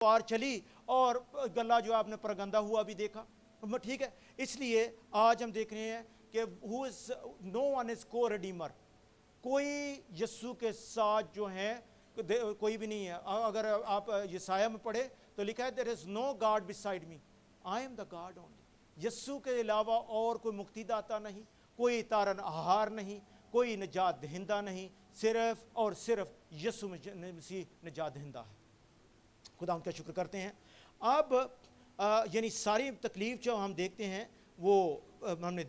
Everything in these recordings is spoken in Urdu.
پار چلی اور گلہ جو آپ نے پرگندہ ہوا بھی دیکھا. ٹھیک ہے, اس لیے آج ہم دیکھ رہے ہیں کہ no one is co-redeemer, کوئی یسوع کے ساتھ جو ہیں کوئی بھی نہیں ہے. اگر آپ یسایہ میں پڑھے تو لکھا ہے there is no God beside me, I am the God only. یسوع کے علاوہ اور کوئی مکتی داتا نہیں, کوئی تارن ہار نہیں, کوئی نجات دہندہ نہیں, صرف اور صرف یسوع مسیح نجات دہندہ ہے. خدا ان کا شکر کرتے ہیں. اب یعنی ساری تکلیف جو ہم دیکھتے ہیں وہ ہم نے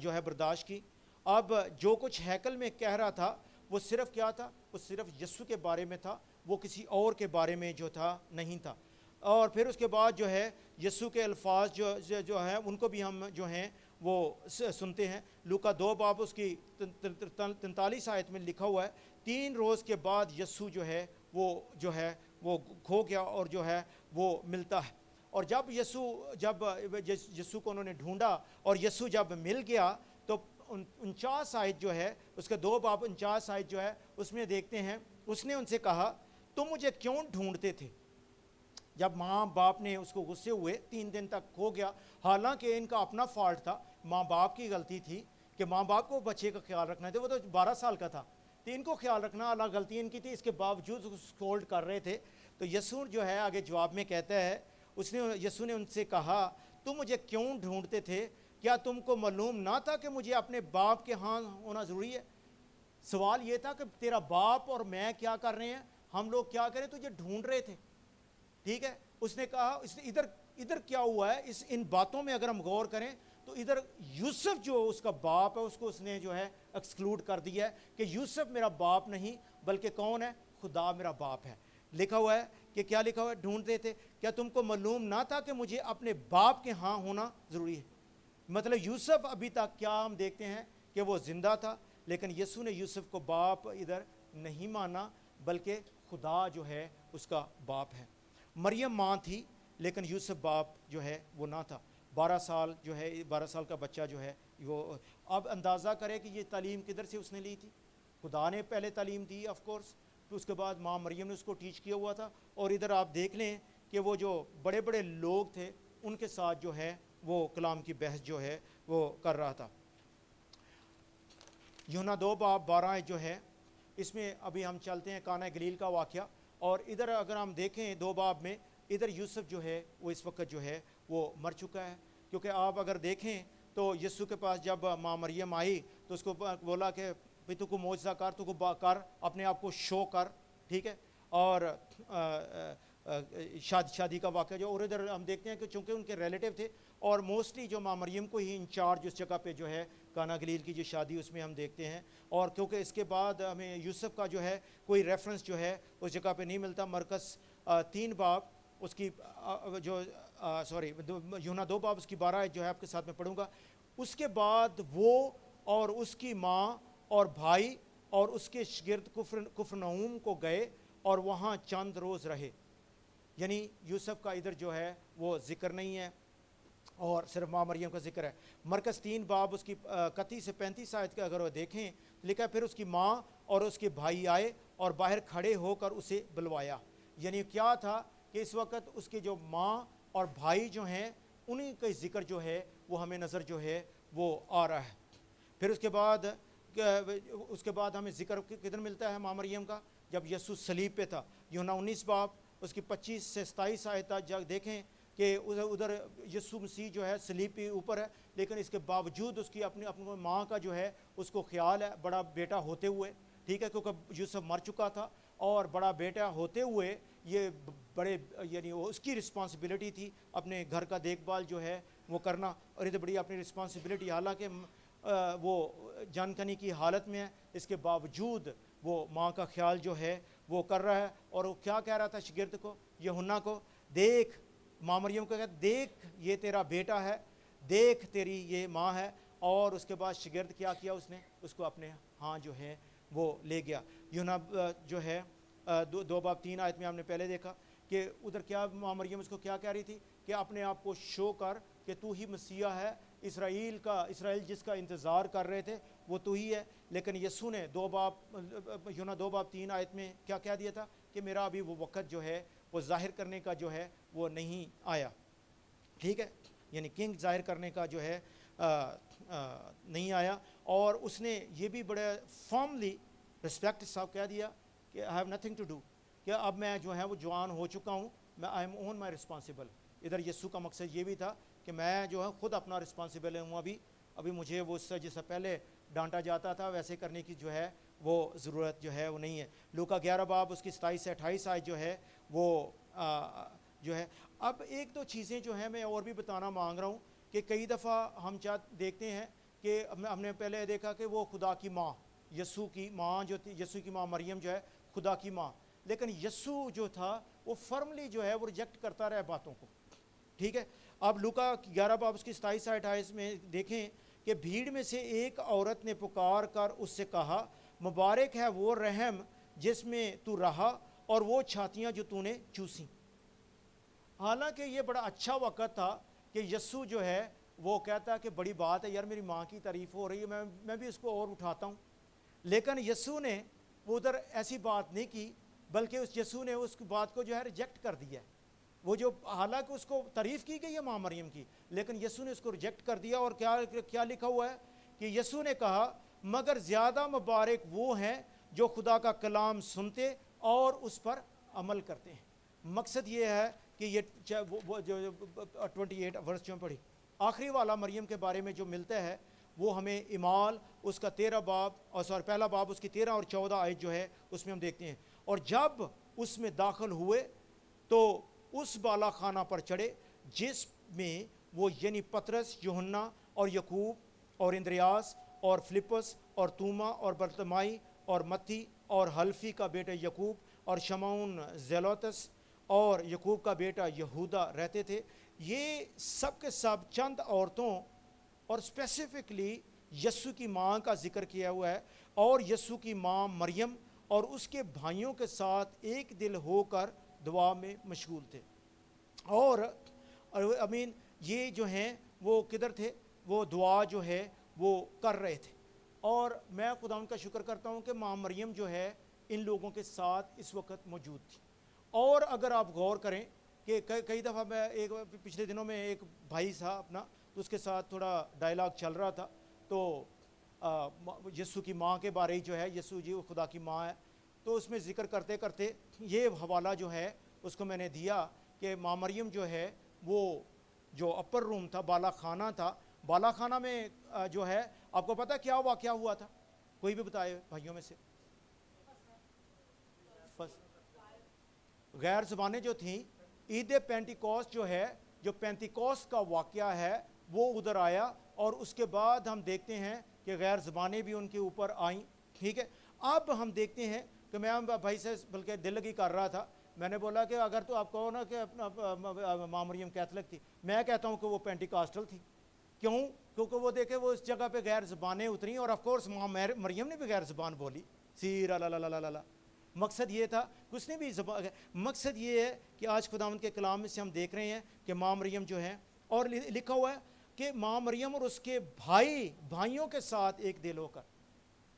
جو ہے برداشت کی. اب جو کچھ ہیکل میں کہہ رہا تھا وہ صرف کیا تھا, وہ صرف یسوع کے بارے میں تھا, وہ کسی اور کے بارے میں جو تھا نہیں تھا. اور پھر اس کے بعد جو ہے یسوع کے الفاظ جو ہیں ان کو بھی ہم جو ہیں وہ سنتے ہیں. لوکا 2 باب اس کی 43 آیت میں لکھا ہوا ہے 3 روز کے بعد یسوع جو ہے وہ کھو گیا اور جو ہے وہ ملتا ہے. اور جب یسوع کو انہوں نے ڈھونڈا اور یسوع جب مل گیا تو 49 آیت جو ہے اس کا 2 باب 49 آیت جو ہے اس میں دیکھتے ہیں اس نے ان سے کہا تم مجھے کیوں ڈھونڈتے تھے. جب ماں باپ نے اس کو غصے ہوئے 3 دن تک کھو گیا, حالانکہ ان کا اپنا فالٹ تھا, ماں باپ کی غلطی تھی کہ ماں باپ کو بچے کا خیال رکھنا تھا. وہ تو 12 سال کا تھا تو ان کو خیال رکھنا, اللہ غلطی ان کی تھی, اس کے باوجود سکولڈ کر رہے تھے. تو یسوع جو ہے آگے جواب میں کہتا ہے یسوع نے ان سے کہا تم مجھے کیوں ڈھونڈتے تھے, کیا تم کو معلوم نہ تھا کہ مجھے اپنے باپ کے ہاں ہونا ضروری ہے. سوال یہ تھا کہ تیرا باپ اور میں کیا کر رہے ہیں, ہم لوگ کیا کریں, تجھے ڈھونڈ رہے تھے. ٹھیک ہے, اس نے کہا ادھر کیا ہوا ہے, ان باتوں میں اگر ہم غور کریں تو ادھر یوسف جو اس کا باپ ہے اس کو اس نے جو ہے ایکسکلوڈ کر دیا ہے کہ یوسف میرا باپ نہیں بلکہ کون ہے, خدا میرا باپ ہے. لکھا ہوا ہے کہ کیا لکھا ہوا ہے, ڈھونڈتے تھے, کیا تم کو معلوم نہ تھا کہ مجھے اپنے باپ کے ہاں ہونا ضروری ہے. مطلب یوسف ابھی تک کیا ہم دیکھتے ہیں کہ وہ زندہ تھا, لیکن یسوع نے یوسف کو باپ ادھر نہیں مانا بلکہ خدا جو ہے اس کا باپ ہے. مریم ماں تھی لیکن یوسف باپ جو ہے وہ نہ تھا. 12 سال کا بچہ جو ہے وہ, اب اندازہ کرے کہ یہ تعلیم کدھر سے اس نے لی تھی. خدا نے پہلے تعلیم دی آف کورس, پھر اس کے بعد ماں مریم نے اس کو ٹیچ کیا ہوا تھا. اور ادھر آپ دیکھ لیں کہ وہ جو بڑے بڑے لوگ تھے ان کے ساتھ جو ہے وہ کلام کی بحث جو ہے وہ کر رہا تھا. یوحنا 2 باب 12 جو ہے اس میں ابھی ہم چلتے ہیں کانا گلیل کا واقعہ. اور ادھر اگر ہم دیکھیں 2 باب میں ادھر یوسف جو ہے وہ اس وقت جو ہے وہ مر چکا ہے. کیونکہ آپ اگر دیکھیں تو یسوع کے پاس جب ماں مریم آئی تو اس کو بولا کہ تو کو معجزہ کر, تو کو کر, اپنے آپ کو شو کر. ٹھیک ہے, اور شادی کا واقعہ جو, اور ادھر ہم دیکھتے ہیں کہ چونکہ ان کے ریلیٹیو تھے اور موسٹلی جو ماں مریم کو ہی انچارج اس جگہ پہ جو ہے کانا گلیل کی جو شادی اس میں ہم دیکھتے ہیں. اور کیونکہ اس کے بعد ہمیں یوسف کا جو ہے کوئی ریفرنس جو ہے اس جگہ پہ نہیں ملتا. مرکز 3 باب اس کی یوحنا 2 باب اس کی 12 جو ہے آپ کے ساتھ میں پڑھوں گا. اس کے بعد وہ اور اس کی ماں اور بھائی اور اس کے شگرد کفرنہوم کو گئے اور وہاں چند روز رہے. یعنی یوسف کا ادھر جو ہے وہ ذکر نہیں ہے اور صرف ماں مریم کا ذکر ہے. مرکز 3 باب اس کی 31 سے 35 آیت کا اگر وہ دیکھیں لکھا ہے پھر اس کی ماں اور اس کے بھائی آئے اور باہر کھڑے ہو کر اسے بلوایا. یعنی کیا تھا کہ اس وقت اس کے جو ماں اور بھائی جو ہیں انہیں کا ذکر جو ہے وہ ہمیں نظر جو ہے وہ آ رہا ہے. پھر اس کے بعد ہمیں ذکر کدھر ملتا ہے ماں مریم کا, جب یسوع صلیب پہ تھا. یوحنا 19 باب اس کی 25 سے 27 آیت جب دیکھیں کہ ادھر یسوع مسیح جو ہے صلیب پہ اوپر ہے, لیکن اس کے باوجود اس کی اپنی ماں کا جو ہے اس کو خیال ہے بڑا بیٹا ہوتے ہوئے. ٹھیک ہے, کیونکہ یوسف مر چکا تھا اور بڑا بیٹا ہوتے ہوئے یہ بڑے یعنی اس کی رسپانسبلٹی تھی اپنے گھر کا دیکھ بھال جو ہے وہ کرنا. اور یہ بڑی اپنی رسپانسبلٹی, حالانکہ وہ جان کنی کی حالت میں ہے, اس کے باوجود وہ ماں کا خیال جو ہے وہ کر رہا ہے. اور وہ کیا کہہ رہا تھا شگرد کو, یوحنا کو, دیکھ ماں مریم کو کہتا دیکھ یہ تیرا بیٹا ہے, دیکھ تیری یہ ماں ہے. اور اس کے بعد شگرد کیا کیا, اس نے اس کو اپنے ہاں جو ہے وہ لے گیا. یوحنا جو ہے 2 باب 3 آیت میں ہم نے پہلے دیکھا کہ ادھر کیا ماں مریم اس کو کیا کہہ رہی تھی کہ اپنے آپ کو شو کر کہ تو ہی مسیح ہے, اسرائیل جس کا انتظار کر رہے تھے وہ تو ہی ہے. لیکن یسوع نے یوحنا 2 باب 3 آیت میں کیا کہہ دیا تھا کہ میرا ابھی وہ وقت جو ہے وہ ظاہر کرنے کا جو ہے وہ نہیں آیا. ٹھیک ہے, یعنی کنگ ظاہر کرنے کا جو ہے نہیں آیا. اور اس نے یہ بھی بڑے فارملی رسپیکٹ صاحب کہہ دیا کہ I have nothing to do, کہ اب میں جو ہے وہ جوان ہو چکا ہوں, میں I am own my responsible. ادھر یسوع کا مقصد یہ بھی تھا کہ میں جو ہے خود اپنا رسپانسبل ہوں, ابھی مجھے وہ جیسا پہلے ڈانٹا جاتا تھا ویسے کرنے کی جو ہے وہ ضرورت جو ہے وہ نہیں ہے. لوکا 11 باب اس کی 27 سے 28 آیت جو ہے وہ جو ہے. اب ایک دو چیزیں جو ہیں میں اور بھی بتانا مانگ رہا ہوں کہ کئی دفعہ ہم دیکھتے ہیں کہ ہم نے پہلے دیکھا کہ وہ خدا کی ماں, یسوع کی ماں جو تھی, یسوع کی ماں مریم جو ہے خدا کی ماں, لیکن یسوع جو تھا وہ فرملی جو ہے وہ ریجیکٹ کرتا رہا باتوں کو. ٹھیک ہے, اب لوکا 11 باب اس کی 27 سے 28 میں دیکھیں کہ بھیڑ میں سے ایک عورت نے پکار کر اس سے کہا, مبارک ہے وہ رحم جس میں تو رہا اور وہ چھاتیاں جو تو نے چوسیں. حالانکہ یہ بڑا اچھا وقت تھا کہ یسوع جو ہے وہ کہتا ہے کہ بڑی بات ہے یار, میری ماں کی تعریف ہو رہی ہے, میں بھی اس کو اور اٹھاتا ہوں. لیکن یسوع نے وہ ادھر ایسی بات نہیں کی, بلکہ اس یسوع نے اس بات کو جو ہے ریجیکٹ کر دیا. وہ جو حالانکہ اس کو تعریف کی گئی ہے ماں مریم کی, لیکن یسوع نے اس کو ریجیکٹ کر دیا. اور کیا لکھا ہوا ہے کہ یسوع نے کہا, مگر زیادہ مبارک وہ ہیں جو خدا کا کلام سنتے اور اس پر عمل کرتے ہیں. مقصد یہ ہے کہ یہ جو 28 ورس جو پڑھی آخری والا مریم کے بارے میں جو ملتا ہے وہ ہمیں اعمال اس کا 13 باب اور پہلا باب اس کی 13 اور 14 آیت جو ہے اس میں ہم دیکھتے ہیں. اور جب اس میں داخل ہوئے تو اس بالا خانہ پر چڑھے جس میں وہ یعنی پطرس, یوحنا اور یعقوب اور اندریاس اور فلپس اور توما اور برتمائی اور متی اور حلفی کا بیٹا یعقوب اور شمعون زیلوتس اور یعقوب کا بیٹا یہودا رہتے تھے. یہ سب کے سب چند عورتوں اور اسپیسیفکلی یسوع کی ماں کا ذکر کیا ہوا ہے, اور یسوع کی ماں مریم اور اس کے بھائیوں کے ساتھ ایک دل ہو کر دعا میں مشغول تھے. اور امین یہ جو ہیں وہ کدھر تھے, وہ دعا جو ہے وہ کر رہے تھے. اور میں خدا ان کا شکر کرتا ہوں کہ ماں مریم جو ہے ان لوگوں کے ساتھ اس وقت موجود تھی. اور اگر آپ غور کریں کہ کئی دفعہ میں پچھلے دنوں میں ایک بھائی تھا اپنا, تو اس کے ساتھ تھوڑا ڈائلاگ چل رہا تھا, تو یسوع کی ماں کے بارے جو ہے, یسوع جی وہ خدا کی ماں ہے, تو اس میں ذکر کرتے کرتے یہ حوالہ جو ہے اس کو میں نے دیا کہ ماں مریم جو ہے وہ جو اپر روم تھا, بالا خانہ تھا, بالا خانہ میں جو ہے آپ کو پتہ کیا واقعہ ہوا تھا, کوئی بھی بتائے بھائیوں میں سے. غیر زبانیں جو تھیں, عید پینٹیکوسٹ جو ہے, جو پینتیکوسٹ کا واقعہ ہے وہ ادھر آیا, اور اس کے بعد ہم دیکھتے ہیں کہ غیر زبانیں بھی ان کے اوپر آئیں. ٹھیک ہے, اب ہم دیکھتے ہیں کہ میں بھائی سے بلکہ دل لگی کر رہا تھا, میں نے بولا کہ اگر تو آپ کہو نا کہ اپنا ماں مریم کیتھولک تھی, میں کہتا ہوں کہ وہ پینٹیکاسٹل تھی. کیوں؟ کیونکہ وہ دیکھے وہ اس جگہ پہ غیر زبانیں اتریں, اور آف کورس ماں مریم نے بھی غیر زبان بولی, سیر لا. مقصد یہ تھا کہ اس نے بھی مقصد یہ ہے کہ آج خداوند کے کلام میں سے ہم دیکھ رہے ہیں کہ ماں مریم جو ہے, اور لکھا ہوا ہے کہ ماں مریم اور اس کے بھائیوں کے ساتھ ایک دل ہو کر.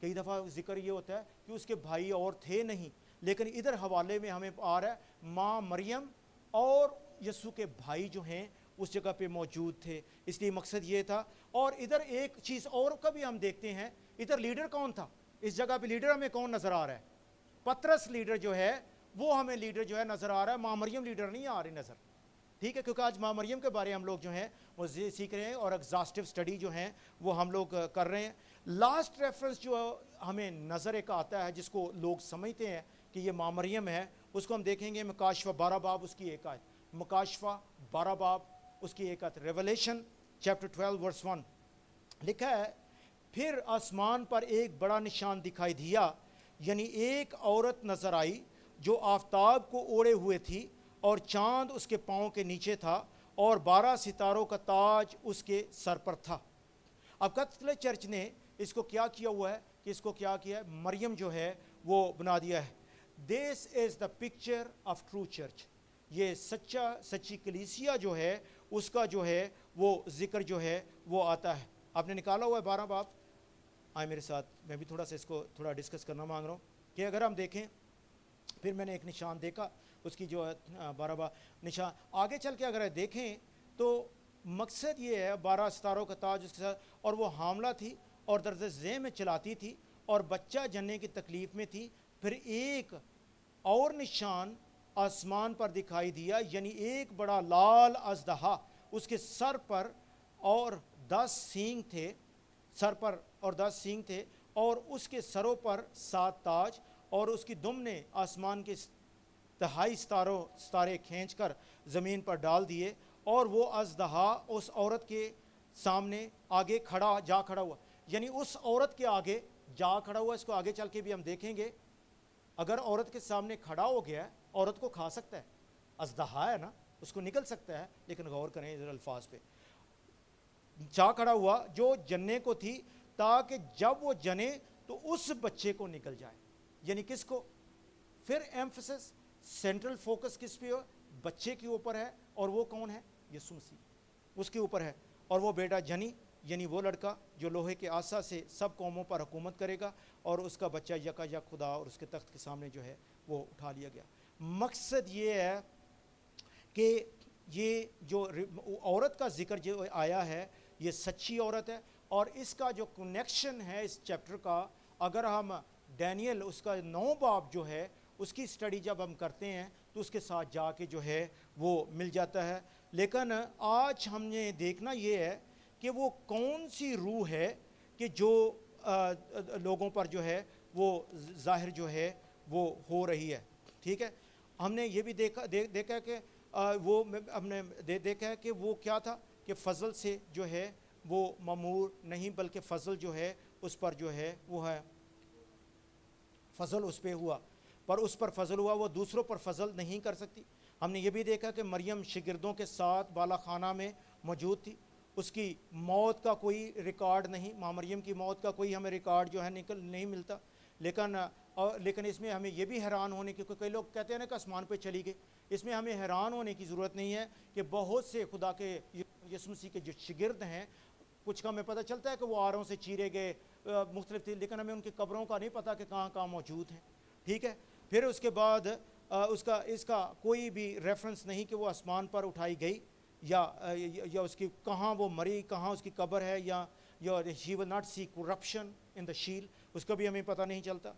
کئی دفعہ ذکر یہ ہوتا ہے کہ اس کے بھائی اور تھے نہیں, لیکن ادھر حوالے میں ہمیں آ رہا ہے ماں مریم اور یسوع کے بھائی جو ہیں اس جگہ پہ موجود تھے. اس لیے مقصد یہ تھا. اور ادھر ایک چیز اور کا بھی ہم دیکھتے ہیں, ادھر لیڈر کون تھا اس جگہ پہ, لیڈر ہمیں کون نظر آ رہا ہے؟ پطرس لیڈر جو ہے وہ ہمیں لیڈر جو ہے نظر آ رہا ہے, ماں مریم لیڈر نہیں آ رہی نظر. ٹھیک ہے, کیونکہ آج ماں مریم کے بارے ہم لوگ جو ہیں وہ سیکھ رہے ہیں, اور ایگزاسٹیو سٹڈی جو ہیں وہ ہم لوگ کر رہے ہیں. لاسٹ ریفرنس جو ہمیں نظر ایک آتا ہے جس کو لوگ سمجھتے ہیں کہ یہ ماں مریم ہے, اس کو ہم دیکھیں گے مکاشفہ 12 باب اس کی ایک آیت, مکاشفہ 12 باب اس کی ایک آیت, ریولیشن چیپٹر 12 ورس 1 لکھا ہے, پھر آسمان پر ایک بڑا نشان دکھائی دیا, یعنی ایک عورت نظر آئی جو آفتاب کو اوڑے ہوئے تھی, اور چاند اس کے پاؤں کے نیچے تھا, اور 12 ستاروں کا تاج اس کے سر پر تھا. اب کیتھولک چرچ نے اس کو کیا کیا ہوا ہے کہ اس کو کیا کیا ہے, مریم جو ہے وہ بنا دیا ہے. This is the picture of true church. یہ سچی کلیسیا جو ہے اس کا جو ہے وہ ذکر جو ہے وہ آتا ہے. آپ نے نکالا ہوا ہے 12 باب, آئے میرے ساتھ, میں بھی تھوڑا سا اس کو تھوڑا ڈسکس کرنا مانگ رہا ہوں کہ اگر ہم دیکھیں, پھر میں نے ایک نشان دیکھا اس کی جو ہے 12 نشان. آگے چل کے اگر دیکھیں تو مقصد یہ ہے 12 ستاروں کا تاج اس کے ساتھ, اور وہ حاملہ تھی اور درجہ ذیل میں چلاتی تھی اور بچہ جننے کی تکلیف میں تھی. پھر ایک اور نشان آسمان پر دکھائی دیا, یعنی ایک بڑا لال اژدہا, اس کے سر پر اور 10 سینگ تھے, سر پر اور 10 سینگ تھے, اور اس کے سروں پر 7 تاج, اور اس کی دم نے آسمان کے تہائی ستارے کھینچ کر زمین پر ڈال دیے, اور وہ اژدہا اس عورت کے سامنے آگے جا کھڑا ہوا, یعنی اس عورت کے آگے جا کھڑا ہوا. اس کو آگے چل کے بھی ہم دیکھیں گے. اگر عورت کے سامنے کھڑا ہو گیا ہے, عورت کو کھا سکتا ہے, اژدہا ہے نا, اس کو نکل سکتا ہے, لیکن غور کریں ادھر الفاظ پہ. جا کھڑا ہوا جو جننے کو تھی, تاکہ جب وہ جنے تو اس بچے کو نکل جائے. یعنی کس کو؟ پھر ایمفسس, سینٹرل فوکس کس پہ ہو؟ بچے کے اوپر ہے, اور وہ کون ہے؟ یسوع مسیح, اس کے اوپر ہے. اور وہ بیٹا جنی, یعنی وہ لڑکا جو لوہے کے عصا سے سب قوموں پر حکومت کرے گا, اور اس کا بچہ یکا یک خدا اور اس کے تخت کے سامنے جو ہے وہ اٹھا لیا گیا. مقصد یہ ہے کہ یہ جو عورت کا ذکر جو آیا ہے یہ سچی عورت ہے, اور اس کا جو کنیکشن ہے اس چیپٹر کا, اگر ہم ڈینیل اس کا 9 باب جو ہے اس کی سٹڈی جب ہم کرتے ہیں تو اس کے ساتھ جا کے جو ہے وہ مل جاتا ہے. لیکن آج ہم نے دیکھنا یہ ہے کہ وہ کون سی روح ہے کہ جو لوگوں پر جو ہے وہ ظاہر جو ہے وہ ہو رہی ہے. ٹھیک ہے, ہم نے یہ بھی دیکھا کہ وہ ہم نے دیکھا ہے کہ وہ کیا تھا کہ فضل سے جو ہے وہ مامور نہیں, بلکہ فضل جو ہے اس پر جو ہے وہ ہے فضل اس پہ ہوا, پر اس پر فضل ہوا, وہ دوسروں پر فضل نہیں کر سکتی. ہم نے یہ بھی دیکھا کہ مریم شاگردوں کے ساتھ بالا خانہ میں موجود تھی, اس کی موت کا کوئی ریکارڈ نہیں, ماں مریم کی موت کا کوئی ہمیں ریکارڈ جو ہے نہیں ملتا. لیکن اس میں ہمیں یہ بھی حیران ہونے کی, کئی لوگ کہتے ہیں نا کہ آسمان پہ چلی گئی, اس میں ہمیں حیران ہونے کی ضرورت نہیں ہے کہ بہت سے خدا کے یسوع مسیح کے جو شاگرد ہیں, کچھ کا ہمیں پتہ چلتا ہے کہ وہ آروں سے چیرے گئے مختلف تھے, لیکن ہمیں ان کی قبروں کا نہیں پتہ کہ کہاں کہاں موجود ہیں. ٹھیک ہے, پھر اس کے بعد اس کا کوئی بھی ریفرنس نہیں کہ وہ آسمان پر اٹھائی گئی, یا اس کی کہاں وہ مری, کہاں اس کی قبر ہے, یا she will not see corruption in the shield, اس کا بھی ہمیں پتہ نہیں چلتا.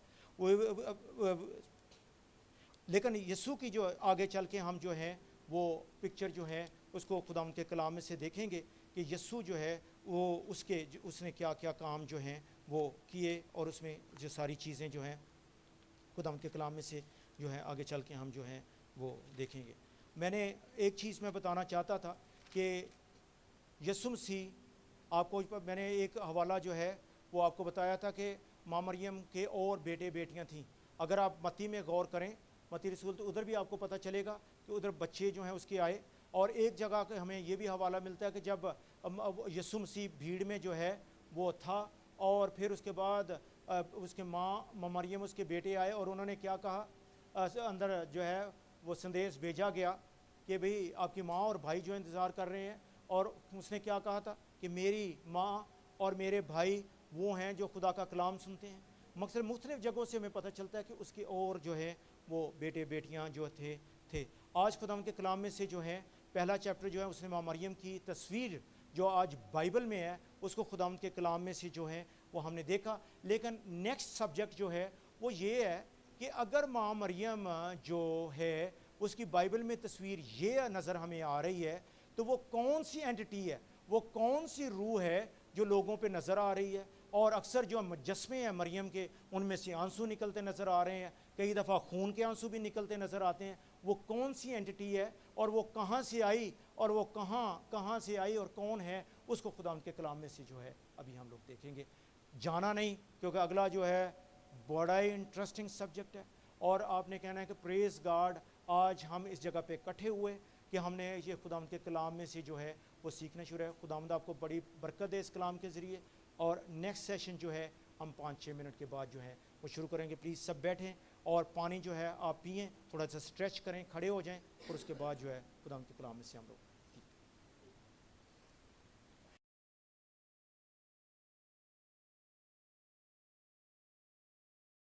لیکن یسوع کی جو آگے چل کے ہم جو ہیں وہ پکچر جو ہے اس کو خدا ان کے کلام میں سے دیکھیں گے کہ یسوع جو ہے وہ اس نے کیا کیا کام جو ہیں وہ کیے, اور اس میں جو ساری چیزیں جو ہیں خدا ان کے کلام میں سے جو ہے آگے چل کے ہم جو ہیں وہ دیکھیں گے. میں نے ایک چیز میں بتانا چاہتا تھا کہ یسوع مسیح, آپ کو میں نے ایک حوالہ جو ہے وہ آپ کو بتایا تھا کہ ماں مریم کے اور بیٹے بیٹیاں تھیں. اگر آپ متی میں غور کریں, متی رسول, تو ادھر بھی آپ کو پتہ چلے گا کہ ادھر بچے جو ہیں اس کے آئے. اور ایک جگہ کہ ہمیں یہ بھی حوالہ ملتا ہے کہ جب یسوع مسیح بھیڑ میں جو ہے وہ تھا, اور پھر اس کے بعد اس کے ماں مریم اس کے بیٹے آئے, اور انہوں نے کیا کہا, اندر جو ہے وہ سندیش بھیجا گیا کہ بھئی آپ کی ماں اور بھائی جو انتظار کر رہے ہیں. اور اس نے کیا کہا تھا کہ میری ماں اور میرے بھائی وہ ہیں جو خدا کا کلام سنتے ہیں. مقصد مختلف جگہوں سے ہمیں پتہ چلتا ہے کہ اس کے اور جو ہے وہ بیٹے بیٹیاں جو تھے. آج خدا ان کے کلام میں سے جو ہے پہلا چیپٹر جو ہے اس نے ماں مریم کی تصویر جو آج بائبل میں ہے اس کو خدا ان کے کلام میں سے جو ہے وہ ہم نے دیکھا. لیکن نیکسٹ سبجیکٹ جو ہے وہ یہ ہے کہ اگر ماں مریم جو ہے اس کی بائبل میں تصویر یہ نظر ہمیں آ رہی ہے, تو وہ کون سی اینٹی ہے, وہ کون سی روح ہے جو لوگوں پہ نظر آ رہی ہے. اور اکثر جو مجسمے ہیں مریم کے, ان میں سے آنسو نکلتے نظر آ رہے ہیں, کئی دفعہ خون کے آنسو بھی نکلتے نظر آتے ہیں. وہ کون سی اینٹی ہے, اور وہ کہاں سے آئی, اور وہ کہاں سے آئی, اور کون ہے, اس کو خدا ان کے کلام میں سے جو ہے ابھی ہم لوگ دیکھیں گے. جانا نہیں, کیونکہ اگلا جو ہے بڑا ہی انٹرسٹنگ سبجیکٹ ہے. اور آپ نے کہنا ہے کہ پریز گاڈ, آج ہم اس جگہ پہ اکٹھے ہوئے کہ ہم نے یہ خدا ان کے کلام میں سے جو ہے وہ سیکھنا شروع ہے. خداوند آپ کو بڑی برکت دے اس کلام کے ذریعے. اور نیکسٹ سیشن جو ہے ہم 5-6 منٹ کے بعد جو ہے وہ شروع کریں گے. پلیز سب بیٹھیں, اور پانی جو ہے آپ پئیں, تھوڑا سا اسٹریچ کریں, کھڑے ہو جائیں, اور اس کے بعد جو ہے خدا ان کے کلام میں سے ہم لوگ